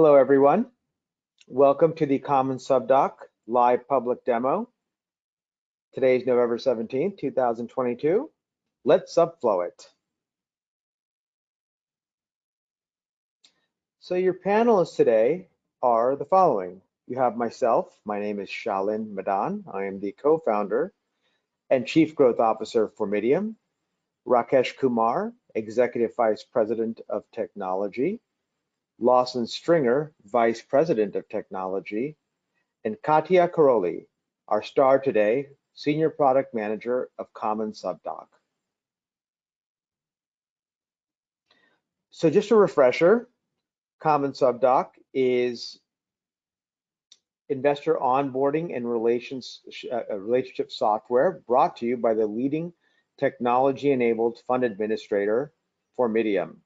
Hello, everyone. Welcome to the CommonSubDoc live public demo. Today is November 17th, 2022. Let's subflow it. So your panelists today are the following. You have myself. My name is Shalin Madan. I am the co-founder and Chief Growth Officer of Formidium. Rakesh Kumar, Executive Vice President of Technology. Lawson Stringer, Vice President of Technology, and Katia Karoli, our star today, Senior Product Manager of CommonSubDoc. So just a refresher, CommonSubDoc is investor onboarding and relationship software brought to you by the leading technology-enabled fund administrator, Formidium.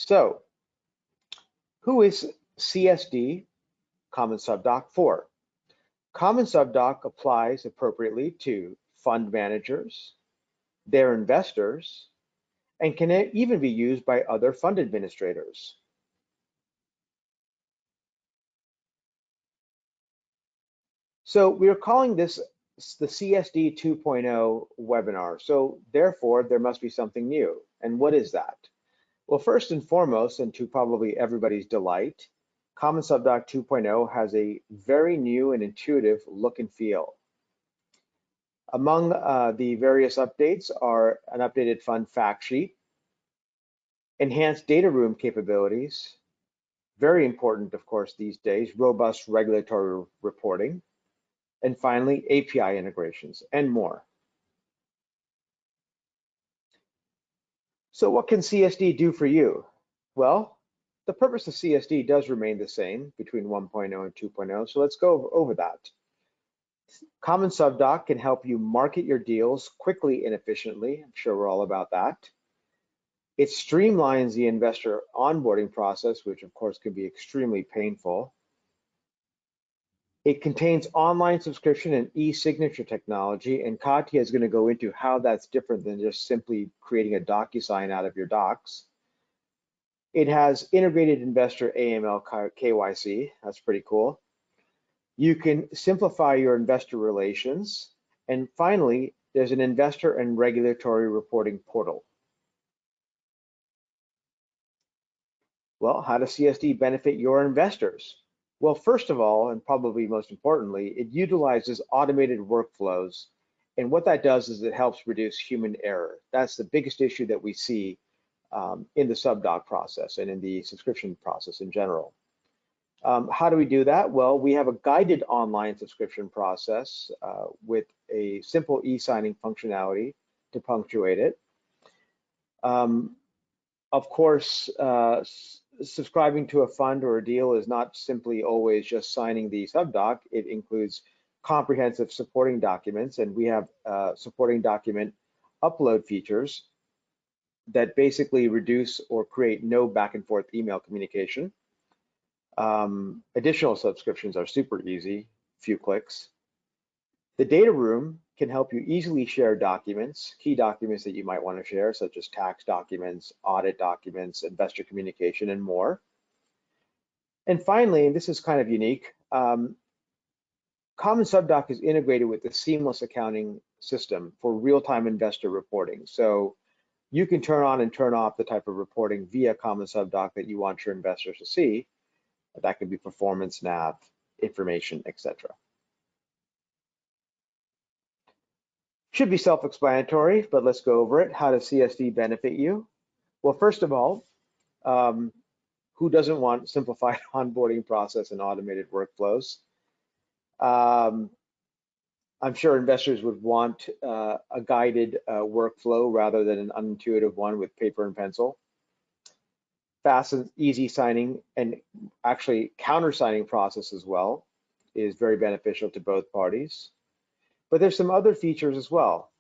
So, who is CSD CommonSubDoc for? CommonSubDoc applies appropriately to fund managers, their investors, and can even be used by other fund administrators. So we are calling this the CSD 2.0 webinar. So therefore, there must be something new. And what is that? Well, first and foremost, and to probably everybody's delight, CommonSubDoc 2.0 has a very new and intuitive look and feel. Among the various updates are an updated fund fact sheet, enhanced data room capabilities, very important, of course, these days, robust regulatory reporting, and finally, API integrations and more. So what can CSD do for you? Well, the purpose of CSD does remain the same between 1.0 and 2.0, so let's go over that. CommonSubDoc can help you market your deals quickly and efficiently. I'm sure we're all about that. It streamlines the investor onboarding process, which of course can be extremely painful. It contains online subscription and e-signature technology, and Katia is going to go into how that's different than just simply creating a DocuSign out of your docs. It has integrated investor AML KYC. That's pretty cool. You can simplify your investor relations. And finally, there's an investor and regulatory reporting portal. Well, how does CSD benefit your investors? Well, first of all, and probably most importantly, it utilizes automated workflows. And what that does is it helps reduce human error. That's the biggest issue that we see in the subdoc process and in the subscription process in general. How do we do that? Well, we have a guided online subscription process with a simple e-signing functionality to punctuate it. Of course, subscribing to a fund or a deal is not simply always just signing the subdoc. It includes comprehensive supporting documents, and we have supporting document upload features that basically reduce or create no back and forth email communication. Additional subscriptions are super easy, few clicks. The data room can help you easily share documents, key documents that you might want to share, such as tax documents, audit documents, investor communication, and more. And finally, and this is kind of unique, CommonSubDoc is integrated with the seamless accounting system for real-time investor reporting. So you can turn on and turn off the type of reporting via CommonSubDoc that you want your investors to see. That could be performance, NAV, information, etc. Should be self-explanatory, but let's go over it. How does CSD benefit you? Well, first of all, who doesn't want simplified onboarding process and automated workflows? I'm sure investors would want a guided workflow rather than an unintuitive one with paper and pencil. Fast and easy signing and actually counter-signing process as well is very beneficial to both parties. But there's some other features as well.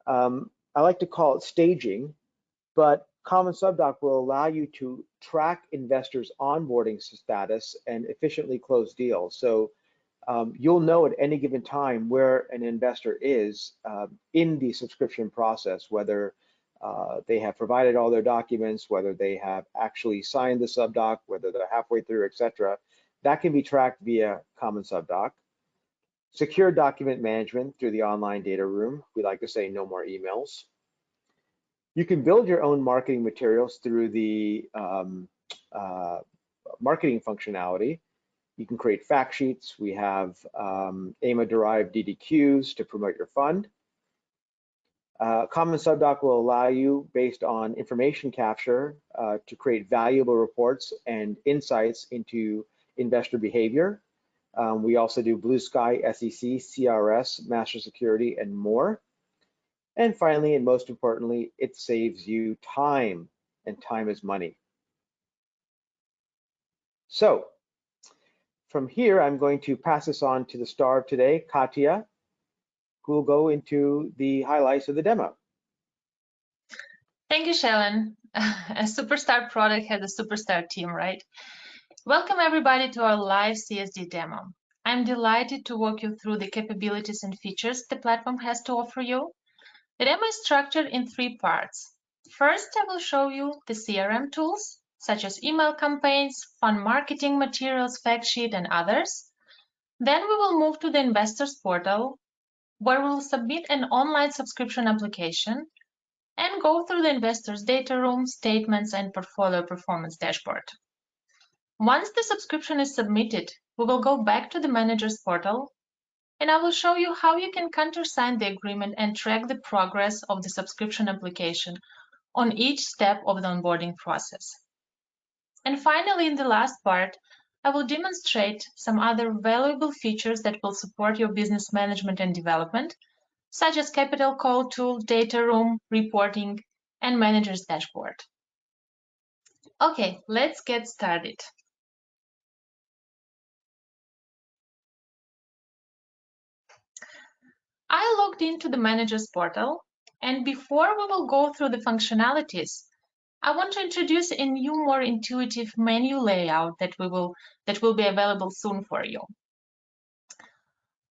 I like to call it staging, but CommonSubDoc will allow you to track investors' onboarding status and efficiently close deals. So you'll know at any given time where an investor is in the subscription process, whether they have provided all their documents, whether they have actually signed the subdoc, whether they're halfway through, etc. That can be tracked via CommonSubDoc. Secure document management through the online data room. We like to say no more emails. You can build your own marketing materials through the marketing functionality. You can create fact sheets. We have AMA-derived DDQs to promote your fund. CommonSubDoc will allow you, based on information capture, to create valuable reports and insights into investor behavior. We also do Blue Sky, SEC, CRS, Master Security, and more. And finally, and most importantly, it saves you time, and time is money. So from here, I'm going to pass this on to the star of today, Katya, who will go into the highlights of the demo. Thank you, Shailen. A superstar product has a superstar team, right? Welcome everybody to our live CSD demo. I'm delighted to walk you through the capabilities and features the platform has to offer you. The demo is structured in 3 parts. First, I will show you the CRM tools, such as email campaigns, fund marketing materials, fact sheet, and others. Then we will move to the investors portal, where we will submit an online subscription application and go through the investors data room, statements, and portfolio performance dashboard. Once the subscription is submitted, we will go back to the manager's portal, and I will show you how you can countersign the agreement and track the progress of the subscription application on each step of the onboarding process. And finally, in the last part, I will demonstrate some other valuable features that will support your business management and development, such as capital call tool, data room, reporting, and manager's dashboard. Okay, let's get started. I logged into the manager's portal, and before we will go through the functionalities, I want to introduce a new, more intuitive menu layout that will be available soon for you.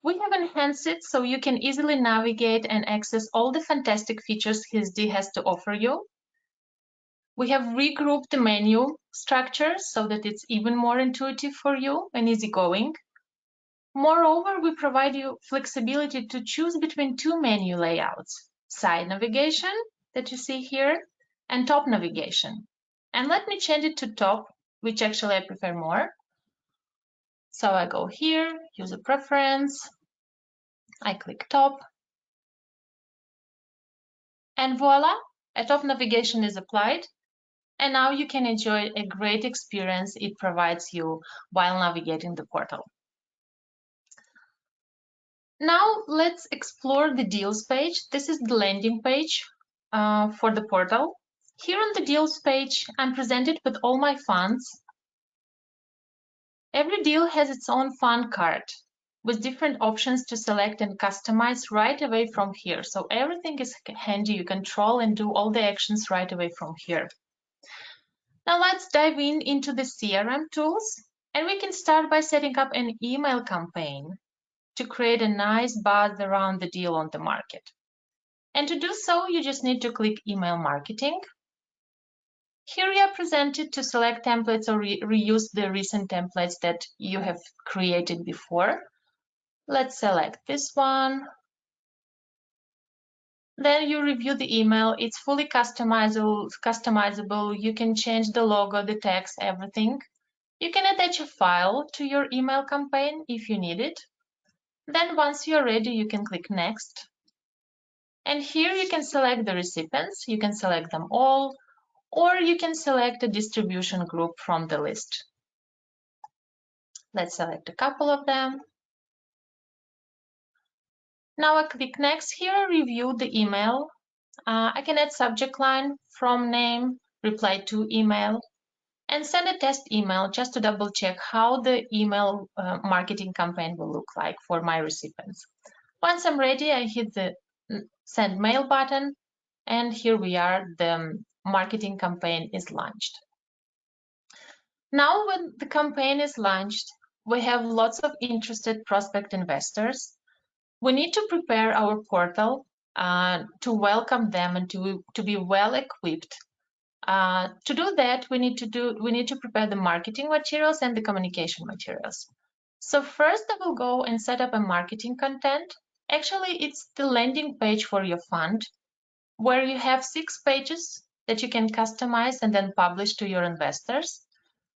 We have enhanced it so you can easily navigate and access all the fantastic features CSD has to offer you. We have regrouped the menu structure so that it's even more intuitive for you and easygoing. Moreover, we provide you flexibility to choose between 2 menu layouts, side navigation that you see here and top navigation. And let me change it to top, which actually I prefer more. So I go here, user preference, I click top, and voila, a top navigation is applied. And now you can enjoy a great experience it provides you while navigating the portal. Now let's explore the deals page. This is the landing page for the portal. Here on the deals page, I'm presented with all my funds. Every deal has its own fund card with different options to select and customize right away from here. So everything is handy. You control and do all the actions right away from here. Now let's dive into the CRM tools, and we can start by setting up an email campaign to create a nice buzz around the deal on the market. And to do so, you just need to click Email Marketing. Here you are presented to select templates or reuse the recent templates that you have created before. Let's select this one. Then you review the email. It's fully customizable. You can change the logo, the text, everything. You can attach a file to your email campaign if you need it. Then once you're ready, you can click Next. And here you can select the recipients. You can select them all, or you can select a distribution group from the list. Let's select a couple of them. Now I click Next. Here I review the email. I can add subject line, from name, reply to email, and send a test email just to double check how the email marketing campaign will look like for my recipients. Once I'm ready, I hit the send mail button, and here we are, the marketing campaign is launched. Now when the campaign is launched, we have lots of interested prospect investors. We need to prepare our portal to welcome them and to be well equipped. To do that, we need to prepare the marketing materials and the communication materials. So first, I will go and set up a marketing content. Actually, it's the landing page for your fund, where you have 6 pages that you can customize and then publish to your investors.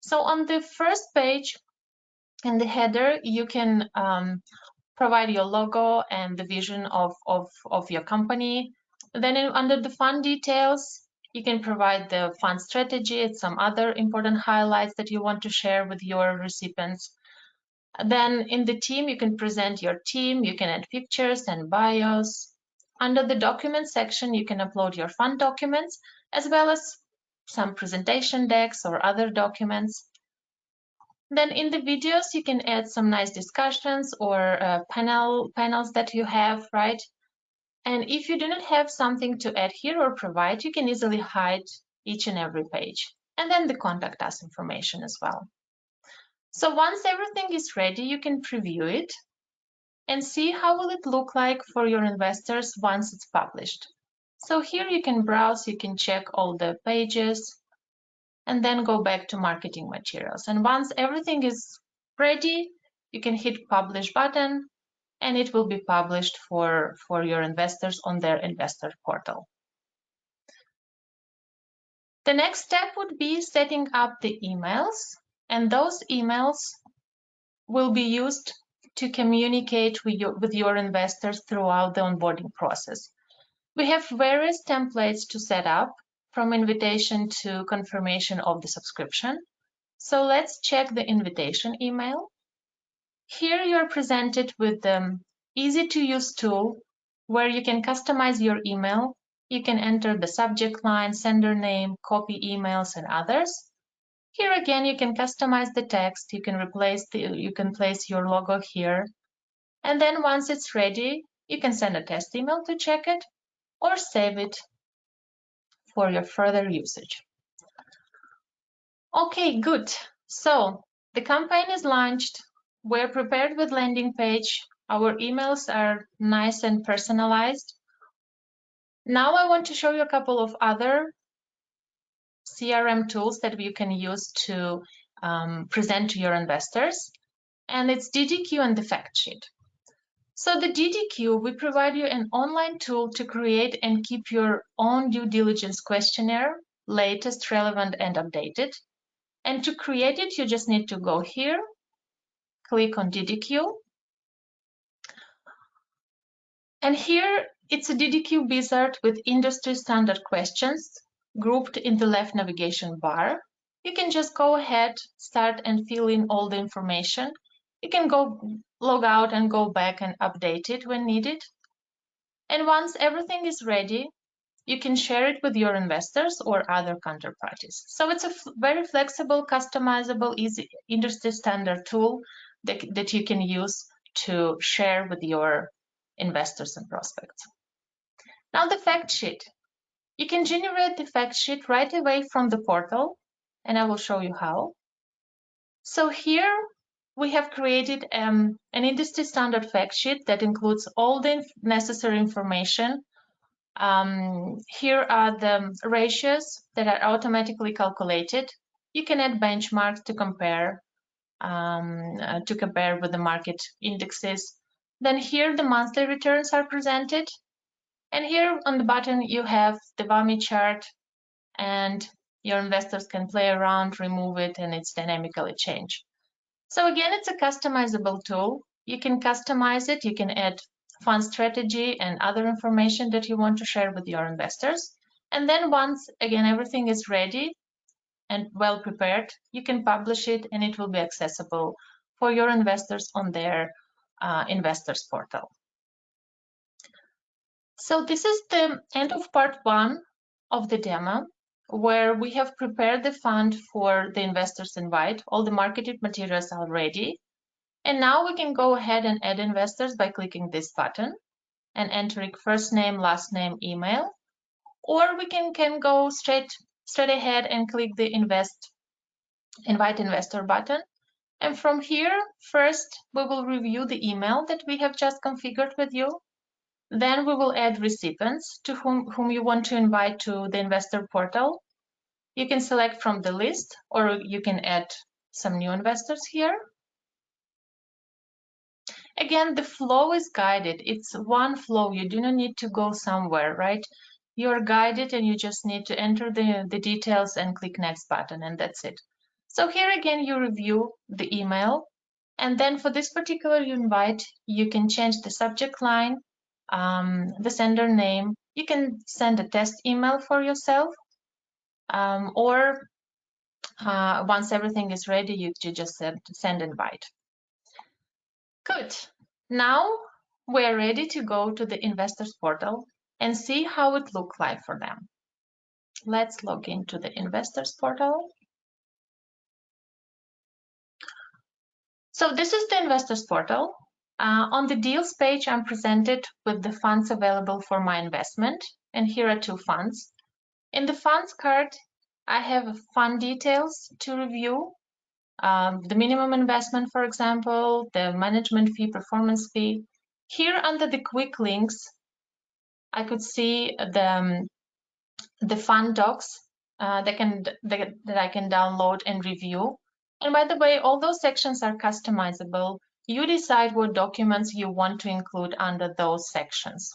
So on the first page, in the header, you can provide your logo and the vision of your company. Then under the fund details, you can provide the fund strategy and some other important highlights that you want to share with your recipients. Then in the team, you can present your team, you can add pictures and bios. Under the document section, you can upload your fund documents, as well as some presentation decks or other documents. Then in the videos, you can add some nice discussions or panels that you have, right? And if you do not have something to add here or provide, you can easily hide each and every page. And then the contact us information as well. So once everything is ready, you can preview it and see how will it look like for your investors once it's published. So here you can browse, you can check all the pages, and then go back to marketing materials. And once everything is ready, you can hit publish button and it will be published for your investors on their investor portal. The next step would be setting up the emails, and those emails will be used to communicate with your investors throughout the onboarding process. We have various templates to set up, from invitation to confirmation of the subscription. So let's check the invitation email. Here you are presented with the easy-to-use tool where you can customize your email. You can enter the subject line, sender name, copy emails, and others. Here again, you can customize the text. You can place your logo here. And then once it's ready, you can send a test email to check it or save it for your further usage. Okay, good. So the campaign is launched. We're prepared with landing page. Our emails are nice and personalized. Now I want to show you a couple of other CRM tools that you can use to present to your investors. And it's DDQ and the fact sheet. So the DDQ, we provide you an online tool to create and keep your own due diligence questionnaire, latest, relevant, and updated. And to create it, you just need to go here, click on DDQ. And here it's a DDQ wizard with industry standard questions grouped in the left navigation bar. You can just go ahead, start and fill in all the information. You can go log out and go back and update it when needed. And once everything is ready, you can share it with your investors or other counterparties. So it's a very flexible, customizable, easy industry standard tool that you can use to share with your investors and prospects. Now the fact sheet. You can generate the fact sheet right away from the portal, and I will show you how. So here we have created an industry standard fact sheet that includes all the necessary information. Here are the ratios that are automatically calculated. You can add benchmarks to compare with the market indexes. Then here the monthly returns are presented. And here on the bottom you have the VAMI chart, and your investors can play around, remove it, and it's dynamically changed. So again, it's a customizable tool. You can customize it, you can add fund strategy and other information that you want to share with your investors. And then once, again, everything is ready and well prepared, you can publish it and it will be accessible for your investors on their investors portal. So this is the end of part 1 of the demo, where we have prepared the fund for the investors invite. All the marketing materials are ready. And now we can go ahead and add investors by clicking this button and entering first name, last name, email. Or we can go straight ahead and click the invite investor button. And from here, first, we will review the email that we have just configured with you. Then we will add recipients to whom you want to invite to the investor portal. You can select from the list, or you can add some new investors here. Again, the flow is guided. It's one flow. You do not need to go somewhere, right? You're guided and you just need to enter the details and click next button, and that's it. So here again, you review the email. And then for this particular invite, you can change the subject line, the sender name. You can send a test email for yourself, or once everything is ready, you just send invite. Good. Now we're ready to go to the investors portal and see how it looks like for them. Let's log into the investors portal. So this is the investors portal. On the deals page, I'm presented with the funds available for my investment, and here are 2 funds. In the funds card, I have fund details to review, the minimum investment, for example, the management fee, performance fee. Here under the quick links, I could see the fund docs that I can download and review. And by the way, all those sections are customizable. You decide what documents you want to include under those sections.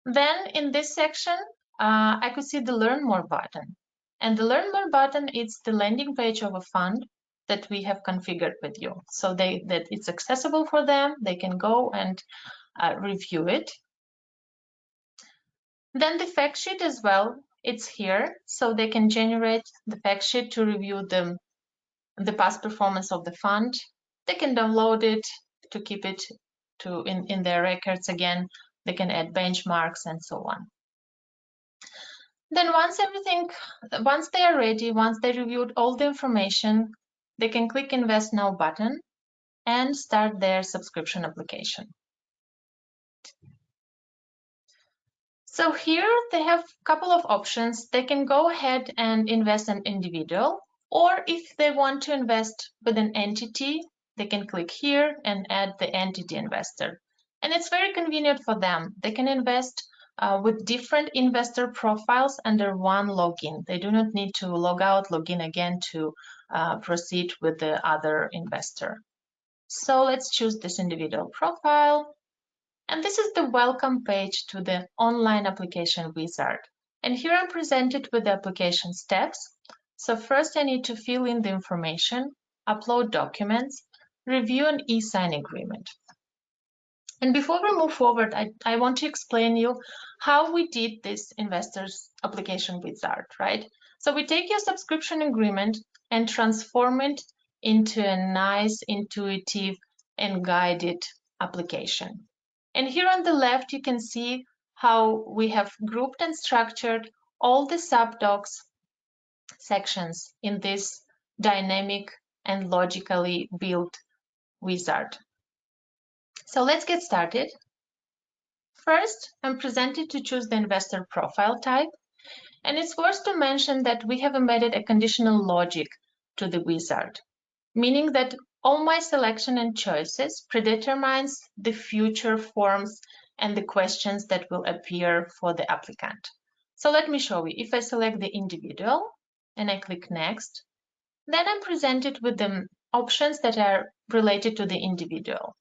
Then in this section, I could see the Learn More button. And the Learn More button is the landing page of a fund that we have configured with you. So that it's accessible for them. They can go and review it. Then the fact sheet as well, it's here. So they can generate the fact sheet to review the past performance of the fund. They can download it to keep it in their records again. They can add benchmarks and so on. Then once they are ready, once they reviewed all the information, they can click Invest Now button and start their subscription application. So here they have a couple of options. They can go ahead and invest an individual, or if they want to invest with an entity, they can click here and add the entity investor. And it's very convenient for them. They can invest with different investor profiles under one login. They do not need to log out, log in again to proceed with the other investor. So let's choose this individual profile. And this is the welcome page to the online application wizard. And here I'm presented with the application steps. So first I need to fill in the information, upload documents, review an e-sign agreement. And before we move forward, I want to explain you how we did this investors application wizard, right? So we take your subscription agreement and transform it into a nice, intuitive, and guided application. And here on the left, you can see how we have grouped and structured all the subdocs sections in this dynamic and logically built wizard. So let's get started. First, I'm presented to choose the investor profile type. And it's worth to mention that we have embedded a conditional logic to the wizard, meaning that all my selection and choices predetermines the future forms and the questions that will appear for the applicant. So let me show you. If I select the individual and I click next, then I'm presented with the options that are related to the individual.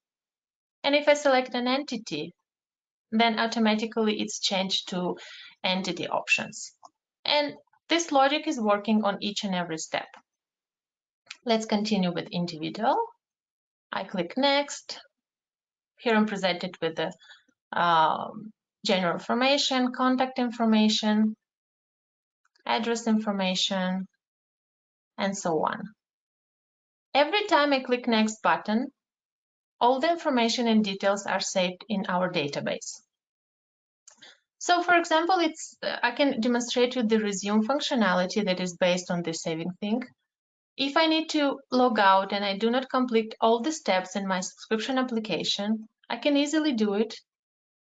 And if I select an entity, then automatically it's changed to entity options. And this logic is working on each and every step. Let's continue with individual. I click next. Here I'm presented with the general information, contact information, address information, and so on. Every time I click next button, all the information and details are saved in our database. So for example, I can demonstrate you the resume functionality that is based on this saving thing. If I need to log out and I do not complete all the steps in my subscription application, I can easily do it.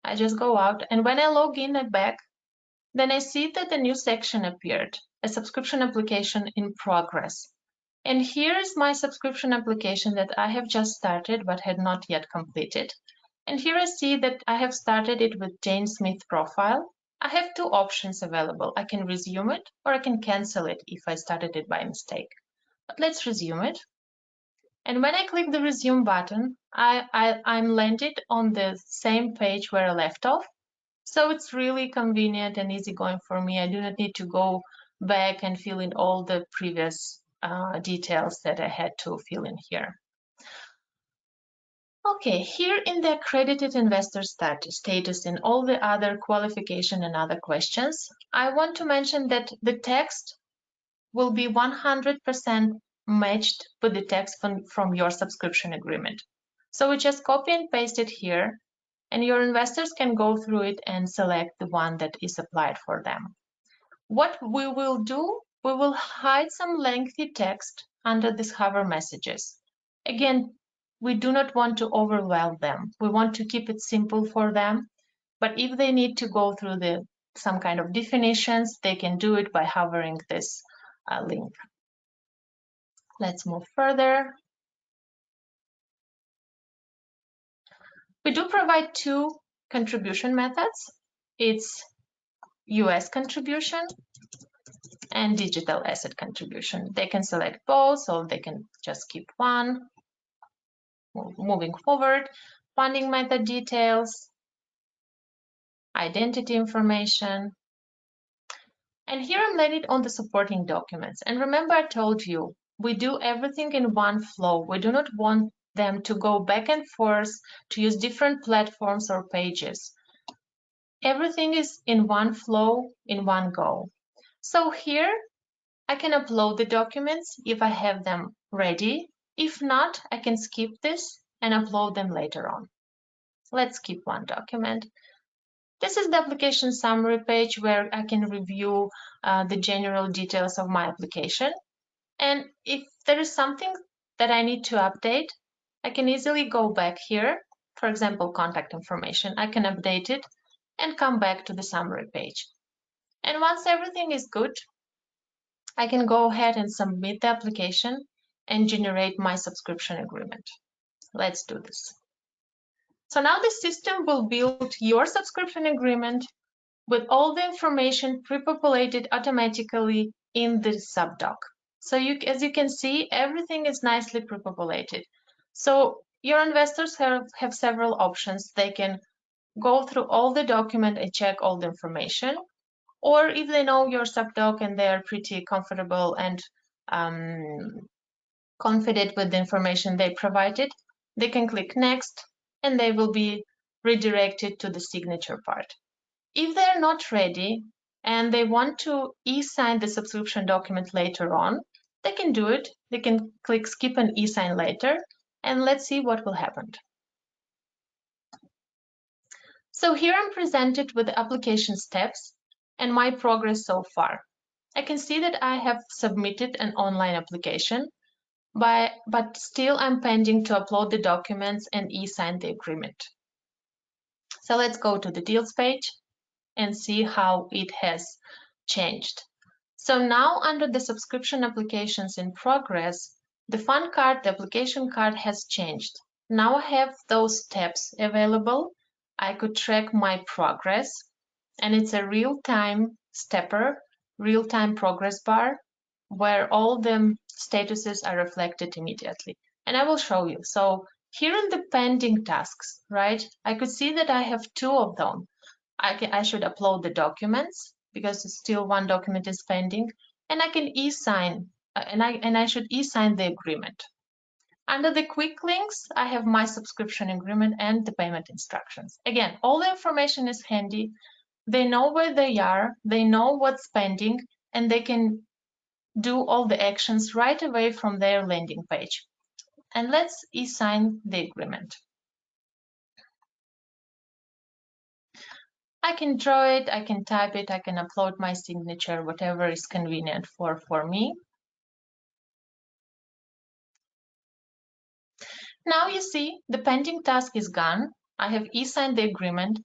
I just go out, and when I log in and back, then I see that a new section appeared, a subscription application in progress. And here is my subscription application that I have just started but had not yet completed. And here I see that I have started it with Jane Smith profile. I have two options available. I can resume it or I can cancel it if I started it by mistake. But let's resume it. And when I click the resume button, I'm landed on the same page where I left off. So it's really convenient and easygoing for me. I do not need to go back and fill in all the previous details that I had to fill in here. Okay, here in the accredited investor status and all the other qualification and other questions, I want to mention that the text will be 100% matched with the text from your subscription agreement. So we just copy and paste it here, and your investors can go through it and select the one that is applied for them. What we will do, we will hide some lengthy text under these hover messages. Again, we do not want to overwhelm them. We want to keep it simple for them. But if they need to go through some kind of definitions, they can do it by hovering this link. Let's move further. We do provide two contribution methods. It's US contribution and digital asset contribution. They can select both, or they can just keep one. Moving forward, funding method details, identity information. And here I'm landed on the supporting documents. And remember, I told you, we do everything in one flow. We do not want them to go back and forth to use different platforms or pages. Everything is in one flow, in one go. So here I can upload the documents if I have them ready. If not, I can skip this and upload them later on. Let's skip one document. This is the application summary page where I can review the general details of my application. And if there is something that I need to update, I can easily go back here. For example, contact information. I can update it and come back to the summary page. And once everything is good, I can go ahead and submit the application and generate my subscription agreement. Let's do this. So now the system will build your subscription agreement with all the information pre-populated automatically in the subdoc. So as you can see, everything is nicely pre-populated. So your investors have several options. They can go through all the document and check all the information. Or if they know your subdoc and they are pretty comfortable and confident with the information they provided, they can click next and they will be redirected to the signature part. If they're not ready and they want to e-sign the subscription document later on, they can do it. They can click skip and e-sign later, and let's see what will happen. So here I'm presented with the application steps and my progress so far. I can see that I have submitted an online application, but still I'm pending to upload the documents and e-sign the agreement. So let's go to the deals page and see how it has changed. So now under the subscription applications in progress, the fund card, the application card has changed. Now I have those tabs available. I could track my progress, and it's a real-time stepper, real-time progress bar, where all the statuses are reflected immediately. And I will show you. So here in the pending tasks, right, I could see that I have two of them. I should upload the documents because still one document is pending, and I can e-sign, and I should e-sign the agreement. Under the quick links, I have my subscription agreement and the payment instructions. Again, all the information is handy. They know where they are, they know what's pending, and they can do all the actions right away from their landing page. And let's e-sign the agreement. I can draw it, I can type it, I can upload my signature, whatever is convenient for me. Now you see the pending task is gone. I have e-signed the agreement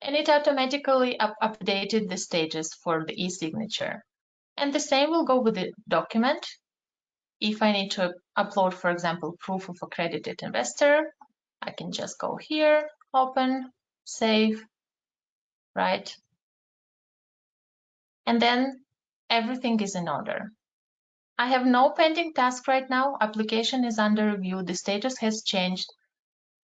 and it automatically updated the stages for the e-signature. And the same will go with the document. if I need to upload, for example, proof of accredited investor, I can just go here, open, save, right? And then everything is in order. I have no pending task right now. Application is under review. The status has changed.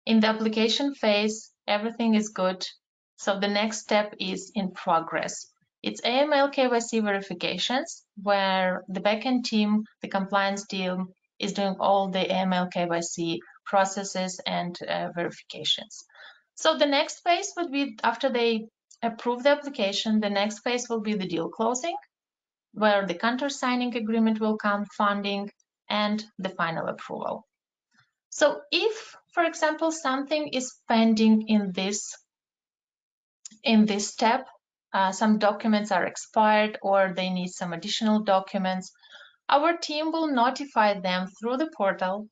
In the application phase, everything is good. So the next step is in progress. It's AML KYC verifications, where the backend team, the compliance team, is doing all the AML KYC processes and verifications. So the next phase would be, after they approve the application, the next phase will be the deal closing, where the counter-signing agreement will come, funding, and the final approval. So if, for example, something is pending in this step, some documents are expired or they need some additional documents, our team will notify them through the portal.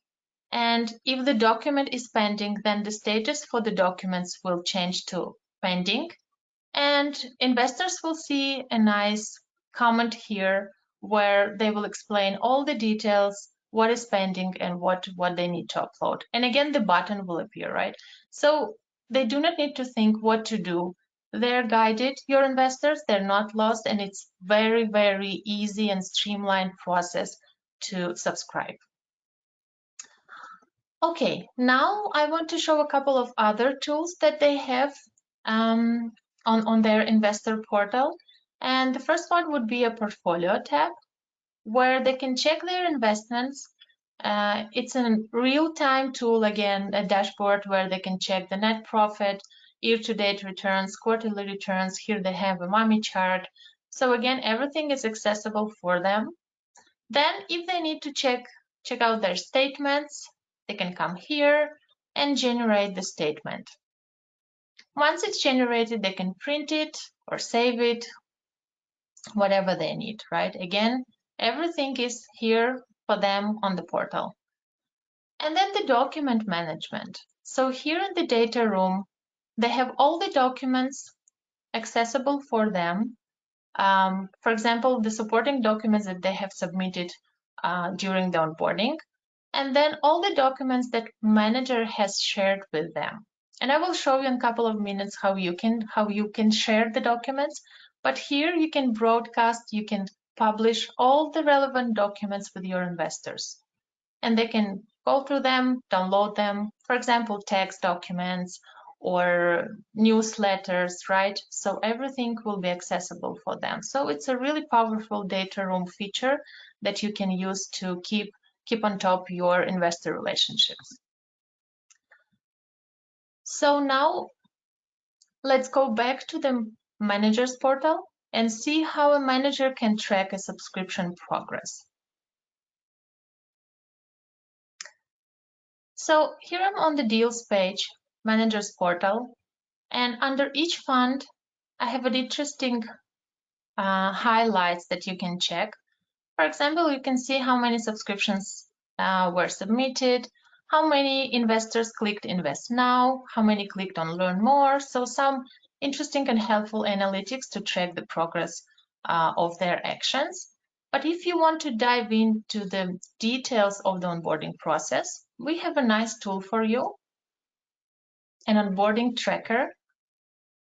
And if the document is pending, then the status for the documents will change to pending. And investors will see a nice comment here where they will explain all the details, what is pending and what they need to upload. And again, the button will appear, right? So they do not need to think what to do. They're guided, your investors, they're not lost, and it's very, very easy and streamlined process to subscribe. Okay, now I want to show a couple of other tools that they have on their investor portal. And the first one would be a portfolio tab where they can check their investments. It's a real-time tool, again, a dashboard where they can check the net profit, year-to-date returns, quarterly returns. Here they have a mommy chart. So again, everything is accessible for them. Then if they need to check out their statements, they can come here and generate the statement. Once it's generated, they can print it or save it, whatever they need, right? Again, everything is here for them on the portal. And then the document management. So here in the data room, they have all the documents accessible for them. For example, the supporting documents that they have submitted during the onboarding, and then all the documents that manager has shared with them. And I will show you in a couple of minutes how you can share the documents. But here you can broadcast, you can publish all the relevant documents with your investors. And they can go through them, download them, for example, text documents or newsletters, right? So everything will be accessible for them. So it's a really powerful data room feature that you can use to keep on top your investor relationships. So now let's go back to the manager's portal and see how a manager can track a subscription progress. So here I'm on the deals page, manager's portal, and under each fund, I have an interesting highlights that you can check. For example, you can see how many subscriptions were submitted, how many investors clicked Invest Now, how many clicked on Learn More. So some interesting and helpful analytics to track the progress of their actions. But if you want to dive into the details of the onboarding process, we have a nice tool for you, an onboarding tracker,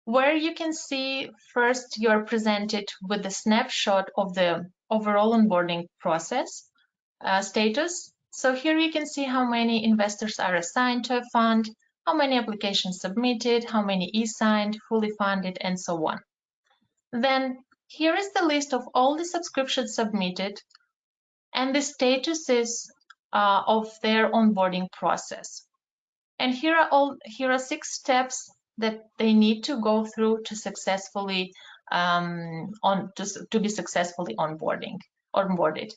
where you can see first you're presented with a snapshot of the overall onboarding process status. So here you can see how many investors are assigned to a fund, how many applications submitted, how many e-signed, fully funded, and so on. Then here is the list of all the subscriptions submitted and the statuses of their onboarding process. And here are 6 steps that they need to go through to successfully to be successfully onboarded.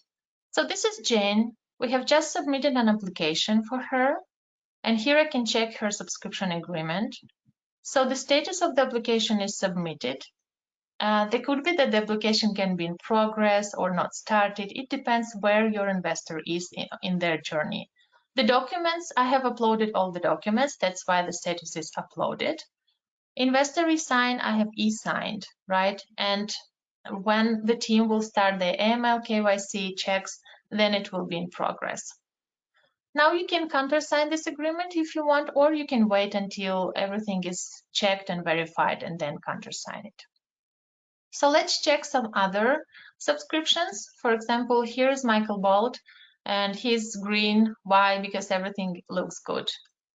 So this is Jane. We have just submitted an application for her, and here I can check her subscription agreement. So the status of the application is submitted. There could be that the application can be in progress or not started. It depends where your investor is in their journey. The documents, I have uploaded all the documents. That's why the status is uploaded. Investor e-sign, I have e-signed, right? And when the team will start the AML KYC checks, then it will be in progress. Now you can countersign this agreement if you want, or you can wait until everything is checked and verified and then countersign it. So let's check some other subscriptions. For example, here's Michael Bolt, and he's green. Why? Because everything looks good.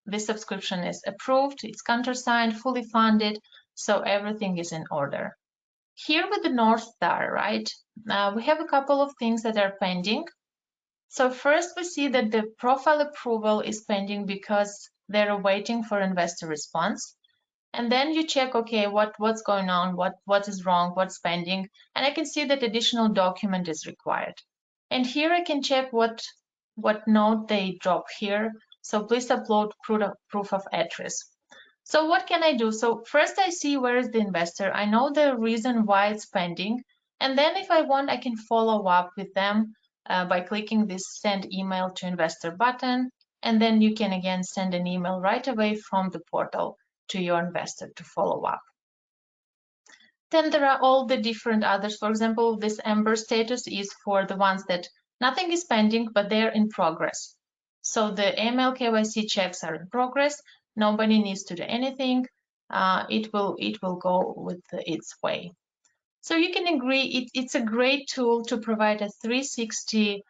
This subscription is approved, it's countersigned, fully funded, so everything is in order. Here with the North Star, right, we have a couple of things that are pending. So first we see that the profile approval is pending because they're waiting for investor response. And then you check, okay, what's going on, what is wrong, what's pending, and I can see that additional document is required. And here I can check what note they drop here. So please upload proof of address. So what can I do? So first I see where is the investor. I know the reason why it's pending. And then if I want, I can follow up with them by clicking this send email to investor button. And then you can again send an email right away from the portal to your investor to follow up. Then there are all the different others. For example, this Amber status is for the ones that nothing is pending, but they're in progress. So the AML KYC checks are in progress. Nobody needs to do anything. It will go with its way. So you can agree. It's a great tool to provide a 360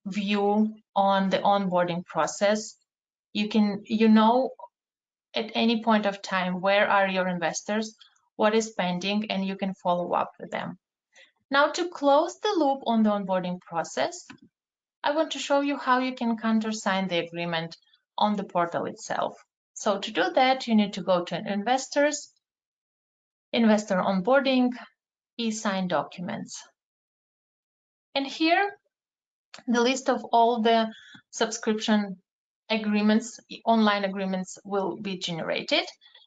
view on the onboarding process. You know at any point of time where are your investors, what is pending, and you can follow up with them. Now, to close the loop on the onboarding process, I want to show you how you can countersign the agreement on the portal itself. So to do that, you need to go to Investors, Investor Onboarding, e-sign documents. And here, the list of all the subscription agreements, online agreements will be generated.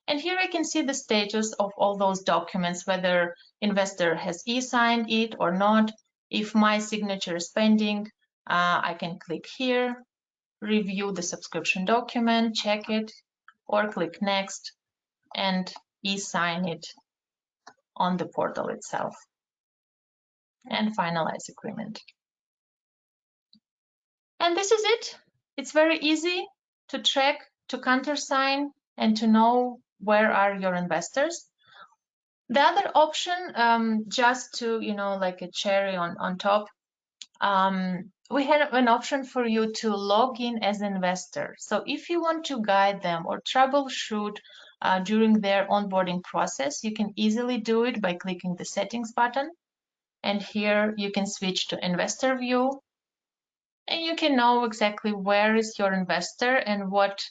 And here I can see the status of all those documents, whether investor has e-signed it or not. If my signature is pending, I can click here, review the subscription document, check it, or click next and e-sign it on the portal itself and finalize agreement. And this is it. It's very easy to track, to countersign, and to know where are your investors. The other option, just to, like a cherry on top, we have an option for you to log in as an investor. So if you want to guide them or troubleshoot during their onboarding process, you can easily do it by clicking the settings button. And here you can switch to investor view. And you can know exactly where is your investor and what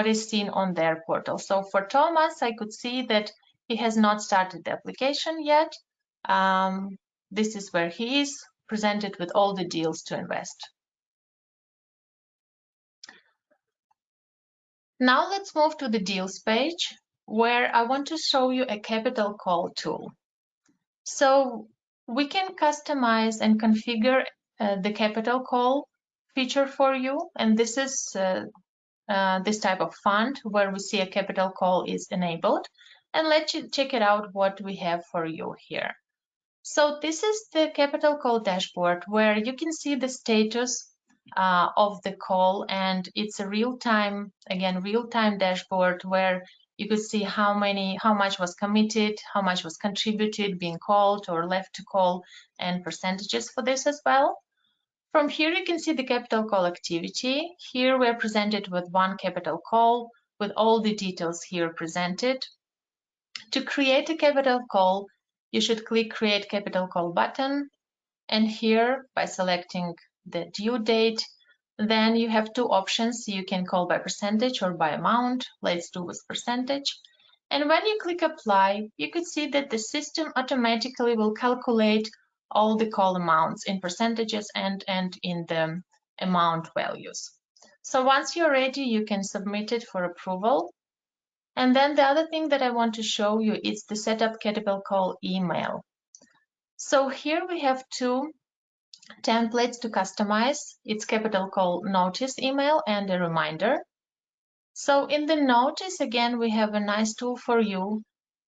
is seen on their portal. So for Thomas, I could see that he has not started the application yet. This is where he is, presented with all the deals to invest. Now let's move to the deals page, where I want to show you a capital call tool. So we can customize and configure the capital call feature for you, and this is this type of fund where we see a capital call is enabled. And let's check it out what we have for you here. So this is the capital call dashboard where you can see the status of the call, and it's a real-time dashboard where you could see how much was committed, how much was contributed, being called or left to call, and percentages for this as well. From here, you can see the capital call activity. Here we're presented with one capital call with all the details here presented. To create a capital call, you should click Create Capital Call button. And here, by selecting the due date, then you have two options. You can call by percentage or by amount. Let's do with percentage. And when you click Apply, you could see that the system automatically will calculate all the call amounts in percentages and in the amount values. So once you're ready, you can submit it for approval. And then the other thing that I want to show you is the setup capital call email. So here we have two templates to customize. It's capital call notice email and a reminder. So in the notice, again, we have a nice tool for you,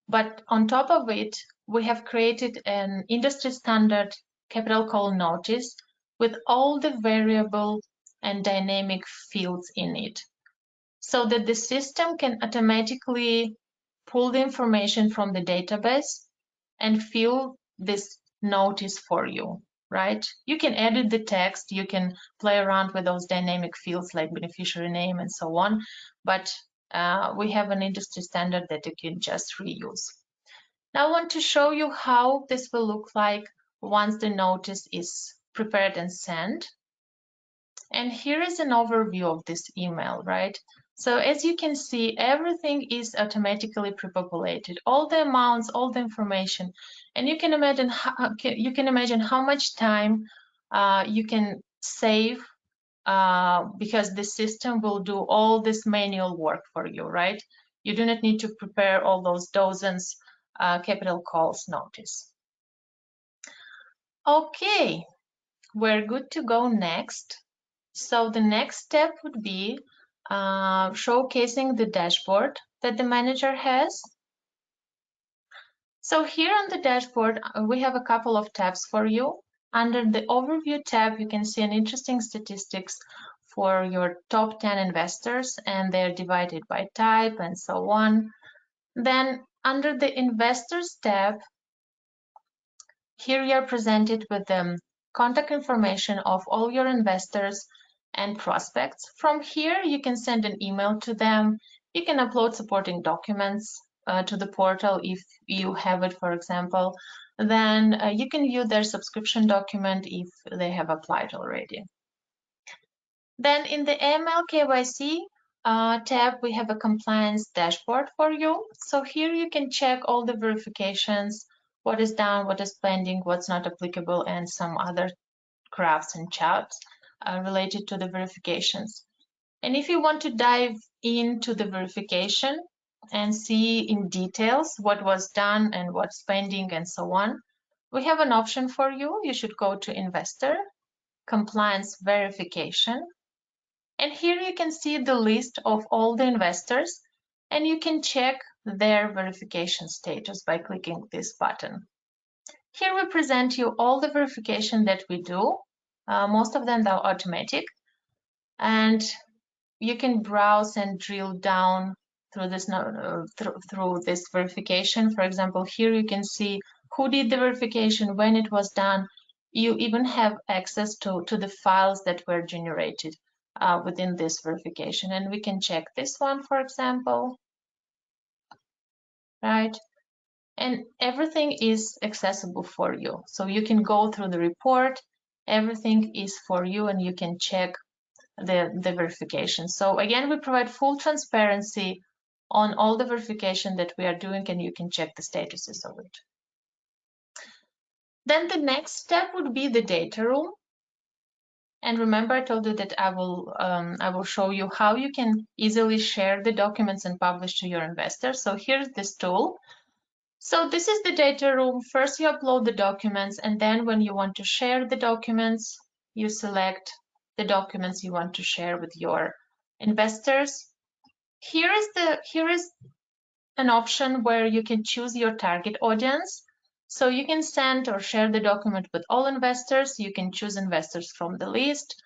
but on top of it, we have created an industry standard capital call notice with all the variable and dynamic fields in it, so that the system can automatically pull the information from the database and fill this notice for you, right? You can edit the text, you can play around with those dynamic fields like beneficiary name and so on, but we have an industry standard that you can just reuse. Now I want to show you how this will look like once the notice is prepared and sent. And here is an overview of this email, right? So as you can see, everything is automatically pre-populated, all the amounts, all the information, and you can imagine how much time you can save because the system will do all this manual work for you, right? You do not need to prepare all those dozens capital calls notice. Okay, we're good to go next. So the next step would be showcasing the dashboard that the manager has. So here on the dashboard, we have a couple of tabs for you. Under the overview tab, you can see an interesting statistics for your top 10 investors, and they're divided by type and so on. Then under the investors tab, here you are presented with the contact information of all your investors and prospects. From here, you can send an email to them. You can upload supporting documents to the portal if you have it, for example. Then you can view their subscription document if they have applied already. Then in the AML KYC tab, we have a compliance dashboard for you. So here you can check all the verifications, what is done, what is pending, what's not applicable, and some other graphs and charts related to the verifications. And if you want to dive into the verification and see in details what was done and what's pending and so on, we have an option for you. You should go to Investor, Compliance Verification. And here you can see the list of all the investors, and you can check their verification status by clicking this button. Here we present you all the verification that we do. Most of them are automatic, and you can browse and drill down through this through this verification. For example, here you can see who did the verification, when it was done. You even have access to the files that were generated within this verification, and we can check this one, for example, right? And everything is accessible for you. So you can go through the report, everything is for you, and you can check the verification. So again, we provide full transparency on all the verification that we are doing, and you can check the statuses of it. Then the next step would be the data room. And remember, I told you that I will show you how you can easily share the documents and publish to your investors. So here's this tool. So this is the data room. First, you upload the documents, and then when you want to share the documents, you select the documents you want to share with your investors. Here is an option where you can choose your target audience. So you can send or share the document with all investors. You can choose investors from the list.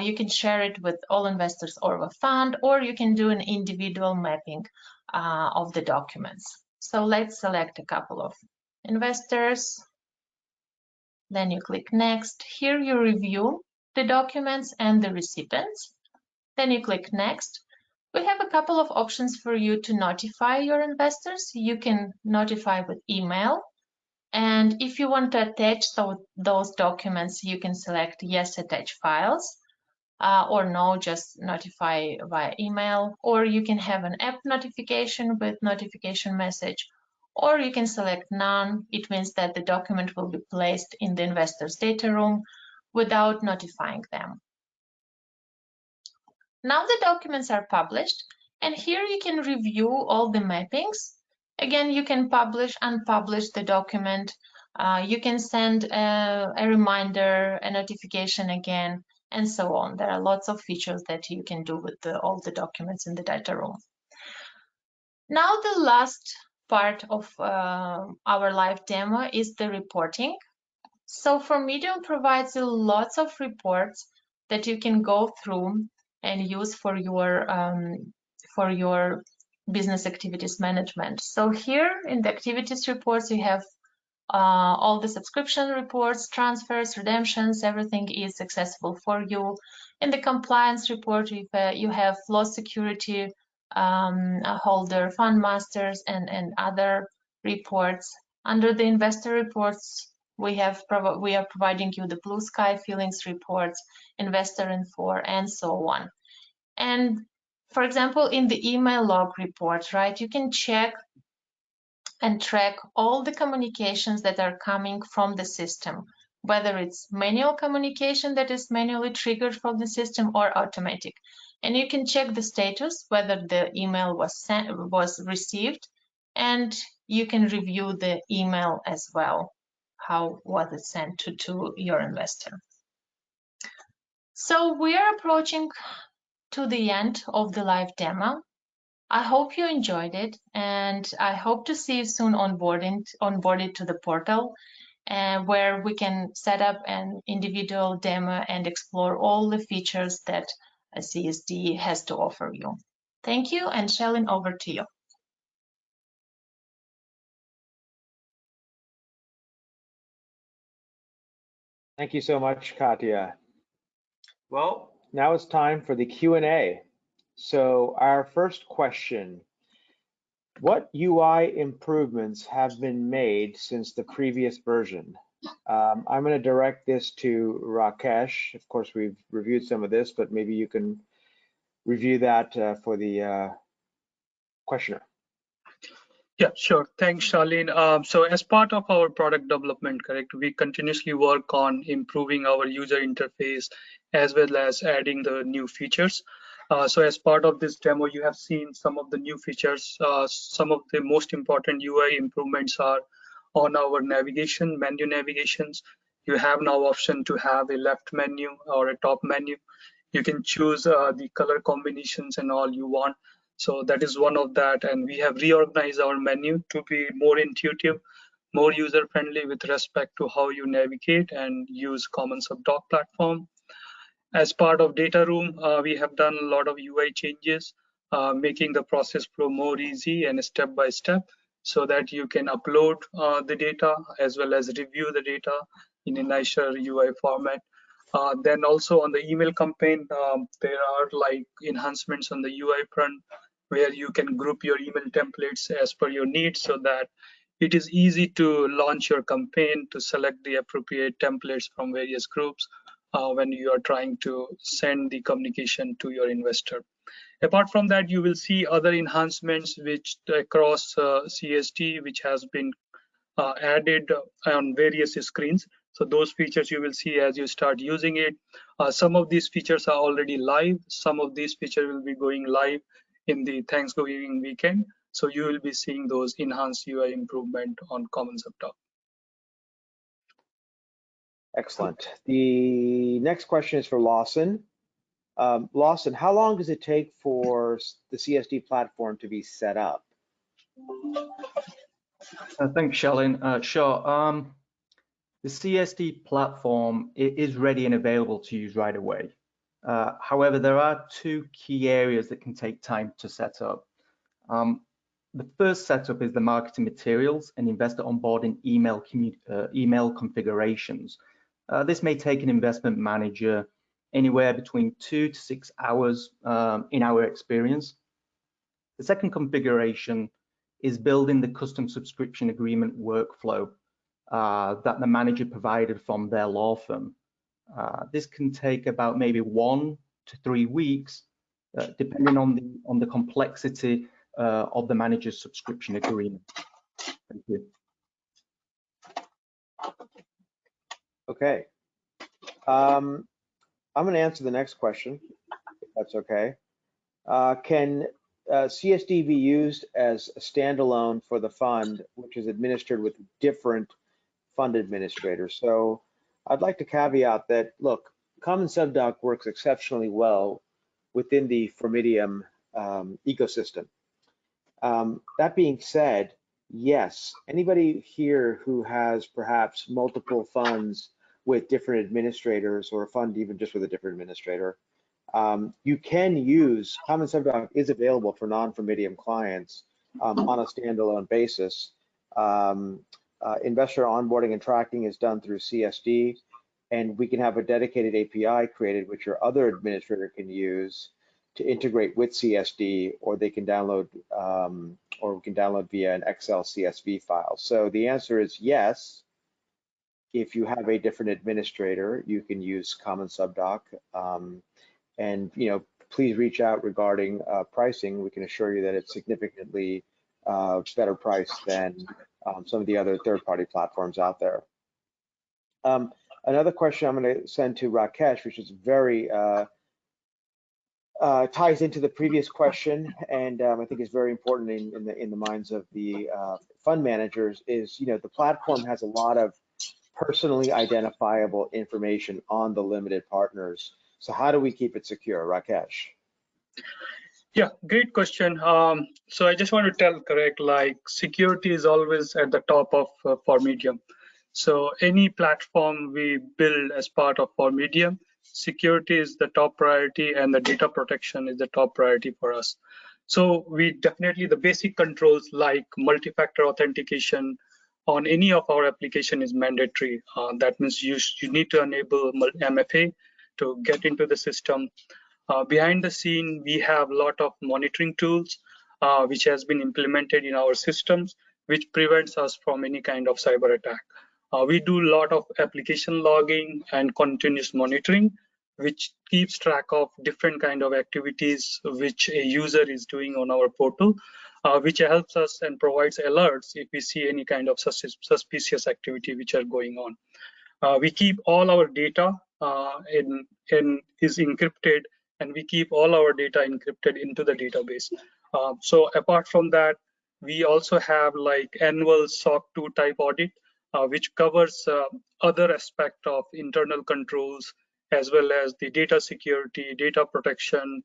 You can share it with all investors or a fund, or you can do an individual mapping of the documents. So let's select a couple of investors. Then you click Next. Here you review the documents and the recipients. Then you click Next. We have a couple of options for you to notify your investors. You can notify with email. And if you want to attach those documents, you can select Yes, attach files, or no, just notify via email. Or you can have an app notification with notification message, or you can select none. It means that the document will be placed in the investor's data room without notifying them. Now the documents are published, and here you can review all the mappings. Again, you can publish, unpublish the document. You can send a reminder, a notification again, and so on. There are lots of features that you can do with all the documents in the data room. Now the last part of our live demo is the reporting. So Formidium provides you lots of reports that you can go through and use for your business activities management. So here in the activities reports, you have all the subscription reports, transfers, redemptions, everything is accessible for you. In the compliance report, you have loss security holder, fund masters, and other reports. Under the investor reports, we are providing you the blue sky feelings reports, investor info, and so on. And for example, in the email log report, right, you can check and track all the communications that are coming from the system, whether it's manual communication that is manually triggered from the system or automatic. And you can check the status, whether the email was received, and you can review the email as well. How was it sent to your investor? So we are approaching to the end of the live demo. I hope you enjoyed it, and I hope to see you soon onboarded to the portal, where we can set up an individual demo and explore all the features that a CSD has to offer you. Thank you, and Shalin, over to you. Thank you so much, Katya. Well, now it's time for the Q&A. So our first question, what UI improvements have been made since the previous version? I'm going to direct this to Rakesh. Of course, we've reviewed some of this, but maybe you can review that for the questioner. Yeah, sure. Thanks, Charlene. So as part of our product development, correct, we continuously work on improving our user interface as well as adding the new features. So as part of this demo, you have seen some of the new features. Some of the most important UI improvements are on our navigation, menu navigations. You have now option to have a left menu or a top menu. You can choose the color combinations and all you want. So that is one of that, and we have reorganized our menu to be more intuitive, more user-friendly with respect to how you navigate and use CommonSubDoc platform. As part of data room, we have done a lot of UI changes, making the process flow more easy and step by step, so that you can upload the data as well as review the data in a nicer UI format. Then also on the email campaign, there are like enhancements on the UI front, where you can group your email templates as per your needs, so that it is easy to launch your campaign, to select the appropriate templates from various groups when you are trying to send the communication to your investor. Apart from that, you will see other enhancements which across CSD, which has been added on various screens. So those features you will see as you start using it. Some of these features are already live. Some of these features will be going live in the Thanksgiving weekend. So you will be seeing those enhanced UI improvement on CommonSubDoc. Excellent. The next question is for Lawson. Lawson, how long does it take for the CSD platform to be set up? Thanks, Shalin. Sure. The CSD platform is ready and available to use right away. However, there are two key areas that can take time to set up. The first setup is the marketing materials and investor onboarding email configurations. This may take an investment manager anywhere between 2 to 6 hours in our experience. The second configuration is building the custom subscription agreement workflow that the manager provided from their law firm. This can take about maybe 1 to 3 weeks, depending on the complexity of the manager's subscription agreement. Thank you. Okay. I'm going to answer the next question, if that's okay. Can CSD be used as a standalone for the fund, which is administered with different fund administrators? So I'd like to caveat that, look, CommonSubDoc works exceptionally well within the Formidium ecosystem. That being said, Yes. Anybody here who has perhaps multiple funds with different administrators, or a fund even just with a different administrator, you can use CommonSubDoc is available for non-Formidium clients on a standalone basis. Investor onboarding and tracking is done through CSD, and we can have a dedicated API created, which your other administrator can use to integrate with CSD, or they can download, or we can download via an Excel CSV file. So the answer is yes. If you have a different administrator, you can use CommonSubDoc. And please reach out regarding pricing. We can assure you that it's significantly better priced than some of the other third-party platforms out there. Another question I'm going to send to Rakesh, which is very ties into the previous question, and I think is very important in the minds of the fund managers, is the platform has a lot of personally identifiable information on the limited partners. So how do we keep it secure, Rakesh? Yeah, great question. So I just want to tell correct, like security is always at the top of Formidium. So any platform we build as part of Formidium, security is the top priority and the data protection is the top priority for us. So we definitely, the basic controls like multi-factor authentication on any of our application is mandatory. That means you need to enable MFA to get into the system. Behind the scene, we have a lot of monitoring tools which has been implemented in our systems, which prevents us from any kind of cyber attack. We do a lot of application logging and continuous monitoring, which keeps track of different kind of activities which a user is doing on our portal, which helps us and provides alerts if we see any kind of suspicious activity which are going on. We keep all our data is encrypted, and we keep all our data encrypted into the database. So apart from that, we also have like annual SOC 2 type audit, which covers other aspect of internal controls, as well as the data security, data protection,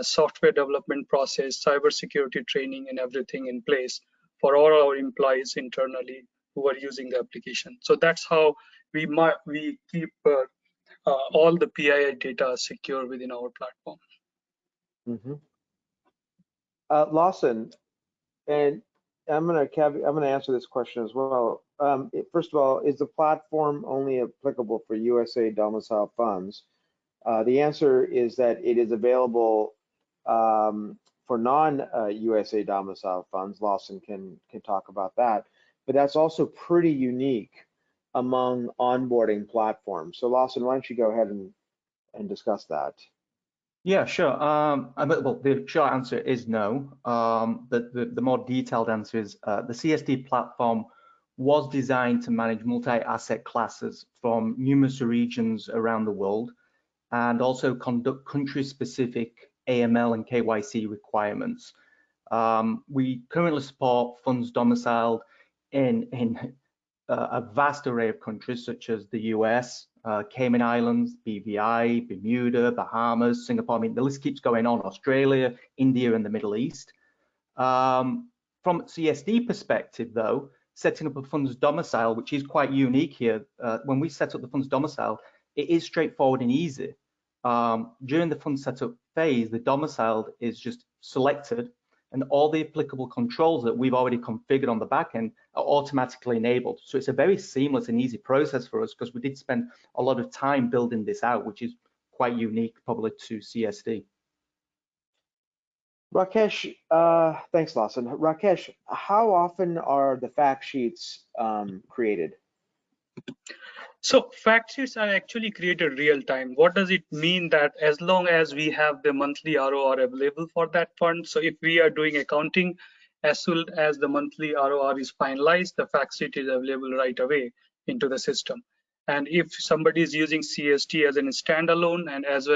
software development process, cybersecurity training, and everything in place for all our employees internally who are using the application. So that's how we keep all the PII data secure within our platform. Lawson, and I'm going to answer this question as well. First of all, is the platform only applicable for USA domiciled funds? The answer is that it is available for non-USA domiciled funds. Lawson can talk about that, but that's also pretty unique among onboarding platforms. So Lawson, why don't you go ahead and discuss that? Yeah, sure. Well, the short answer is no. The more detailed answer is the CSD platform was designed to manage multi-asset classes from numerous regions around the world, and also conduct country-specific AML and KYC requirements. We currently support funds domiciled in a vast array of countries, such as the US, Cayman Islands, BVI, Bermuda, Bahamas, Singapore. I mean, the list keeps going on. Australia, India, and the Middle East. From CSD perspective, though, setting up a funds domicile, which is quite unique here, when we set up the funds domicile, it is straightforward and easy. During the fund setup phase, the domicile is just selected, and all the applicable controls that we've already configured on the back end are automatically enabled. So it's a very seamless and easy process for us, because we did spend a lot of time building this out, which is quite unique probably to CSD. Rakesh, thanks, Lawson. Rakesh, how often are the fact sheets created? So fact sheets are actually created real time. What does it mean? That as long as we have the monthly ROR available for that fund, so if we are doing accounting, as soon as the monthly ROR is finalized, the fact sheet is available right away into the system. And if somebody is using CSD as a standalone, and as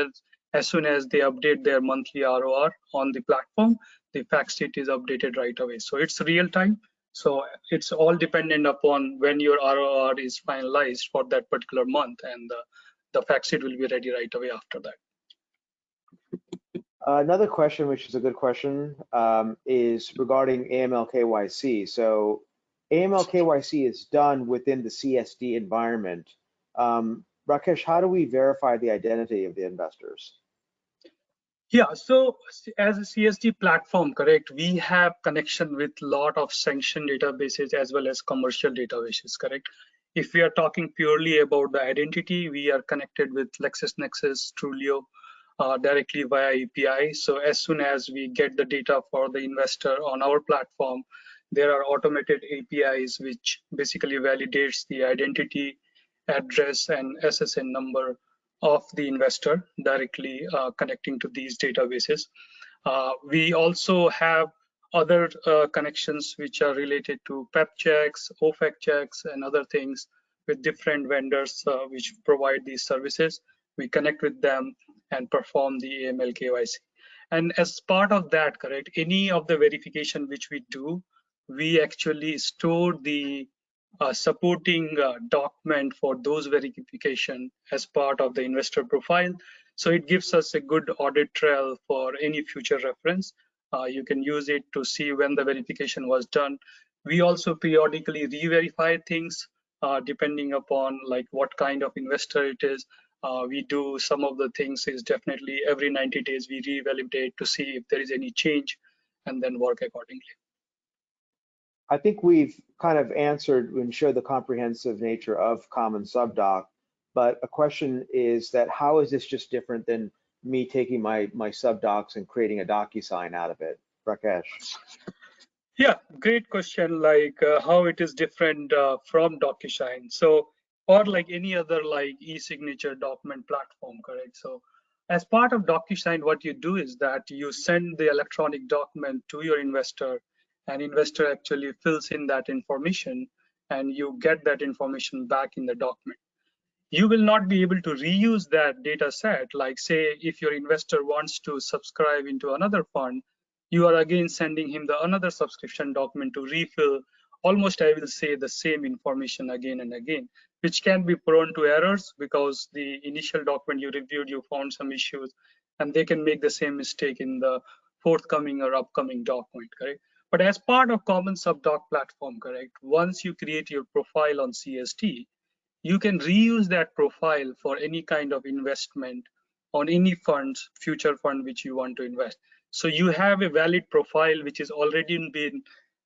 soon as they update their monthly ROR on the platform, the fact sheet is updated right away. So it's real time. So it's all dependent upon when your ROR is finalized for that particular month, and the fact sheet will be ready right away after that. Another question, which is a good question, is regarding AML KYC. So AML KYC is done within the CSD environment. Rakesh, how do we verify the identity of the investors? Yeah, so as a CSD platform, correct, we have connection with a lot of sanction databases as well as commercial databases, correct? If we are talking purely about the identity, we are connected with LexisNexis, Trulio, directly via API. So as soon as we get the data for the investor on our platform, there are automated APIs which basically validates the identity, address, and SSN number of the investor directly connecting to these databases. We also have other connections which are related to PEP checks, OFAC checks, and other things with different vendors which provide these services. We connect with them and perform the AML KYC. And as part of that, correct, any of the verification which we do, we actually store the supporting document for those verification as part of the investor profile. So it gives us a good audit trail for any future reference. You can use it to see when the verification was done. We also periodically re-verify things depending upon like what kind of investor it is. We do some of the things is definitely every 90 days we re-validate to see if there is any change and then work accordingly. I think we've kind of answered and showed the comprehensive nature of CommonSubDoc, but a question is that how is this just different than me taking my subdocs and creating a DocuSign out of it? Rakesh. Yeah, great question. Like how it is different from DocuSign. So, or like any other like e-signature document platform, correct? So as part of DocuSign, what you do is that you send the electronic document to your investor, and investor actually fills in that information and you get that information back in the document. You will not be able to reuse that data set. Like say, if your investor wants to subscribe into another fund, you are again sending him the another subscription document to refill almost, I will say, the same information again and again, which can be prone to errors because the initial document you reviewed, you found some issues, and they can make the same mistake in the forthcoming or upcoming document, correct? But as part of CommonSubDoc platform, correct, once you create your profile on CSD, you can reuse that profile for any kind of investment on any funds, future fund which you want to invest. So you have a valid profile which is already been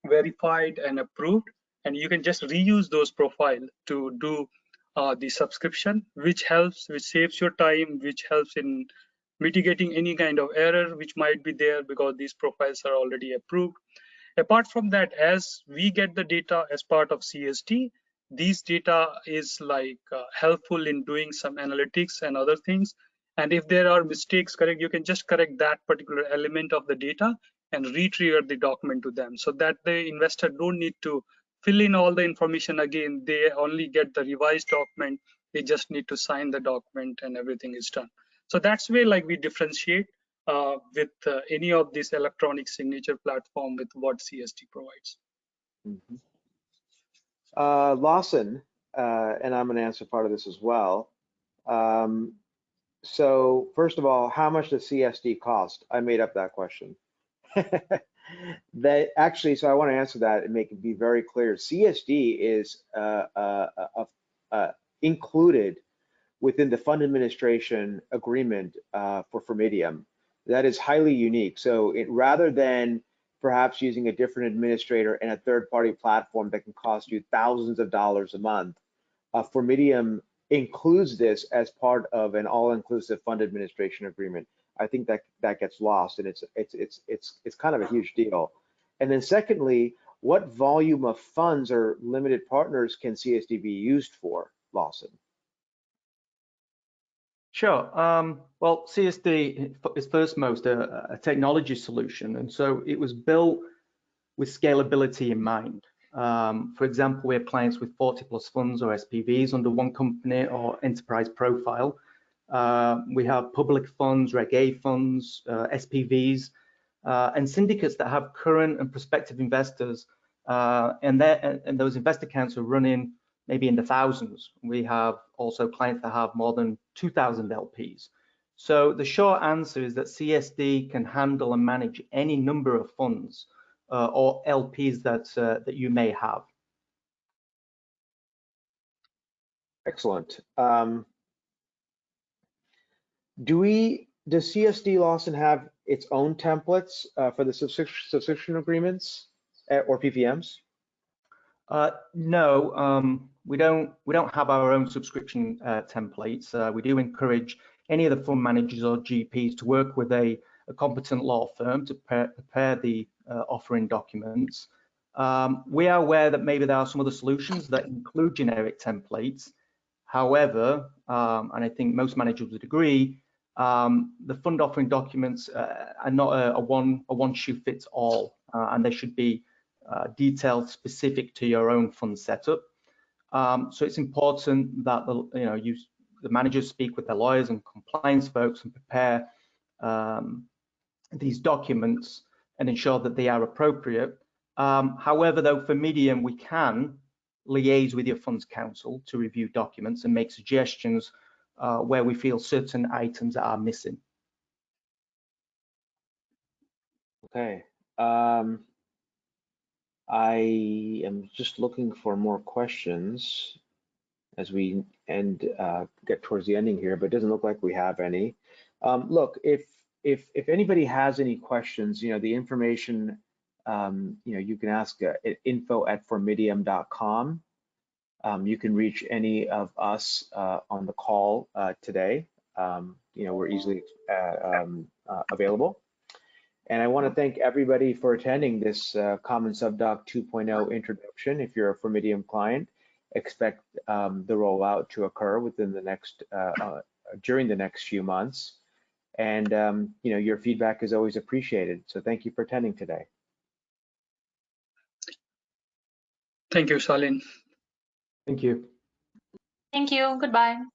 verified and approved, and you can just reuse those profile to do the subscription, which saves your time, which helps in mitigating any kind of error which might be there because these profiles are already approved. Apart from that, as we get the data as part of CSD, these data is like helpful in doing some analytics and other things. And if there are mistakes, correct, you can just correct that particular element of the data and re-trigger the document to them so that the investor don't need to fill in all the information again. They only get the revised document. They just need to sign the document and everything is done. So that's where like we differentiate with any of this electronic signature platform with what CSD provides. Mm-hmm. Lawson, and I'm going to answer part of this as well. So first of all, how much does CSD cost? I made up that question. That actually, so I want to answer that and make it be very clear. CSD is included within the fund administration agreement for Formidium. That is highly unique. So rather than perhaps using a different administrator and a third-party platform that can cost you thousands of dollars a month, Formidium includes this as part of an all-inclusive fund administration agreement. I think that gets lost, and it's kind of a huge deal. And then secondly, what volume of funds or limited partners can CSD be used for, Lawson? Sure. Well, CSD is first most a technology solution, and so it was built with scalability in mind. For example, we have clients with 40 plus funds or SPVs under one company or enterprise profile. We have public funds, Reg A funds, SPVs, and syndicates that have current and prospective investors, and those investor accounts are running maybe in the thousands. We have also clients that have more than 2,000 LPs. So the short answer is that CSD can handle and manage any number of funds or LPs that you may have. Excellent. Does CSD Lawson have its own templates for the subscription agreements or PPMs? No, we don't have our own subscription templates. We do encourage any of the fund managers or GPs to work with a competent law firm to prepare the offering documents. We are aware that maybe there are some other solutions that include generic templates. However, and I think most managers would agree, the fund offering documents are not a one shoe fits all, and they should be detailed specific to your own fund setup. So it's important that the managers speak with their lawyers and compliance folks and prepare these documents and ensure that they are appropriate. However, though, for Formidium, we can liaise with your funds counsel to review documents and make suggestions where we feel certain items are missing. Okay. I am just looking for more questions as we get towards the ending here, but it doesn't look like we have any. Look, if anybody has any questions, the information, you can ask at info@formidium.com. You can reach any of us on the call today. We're easily available. And I want to thank everybody for attending this CommonSubDoc 2.0 introduction. If you're a Formidium client, expect the rollout to occur within the next during the next few months. And your feedback is always appreciated. So thank you for attending today. Thank you, Shalin. Thank you. Thank you. Goodbye.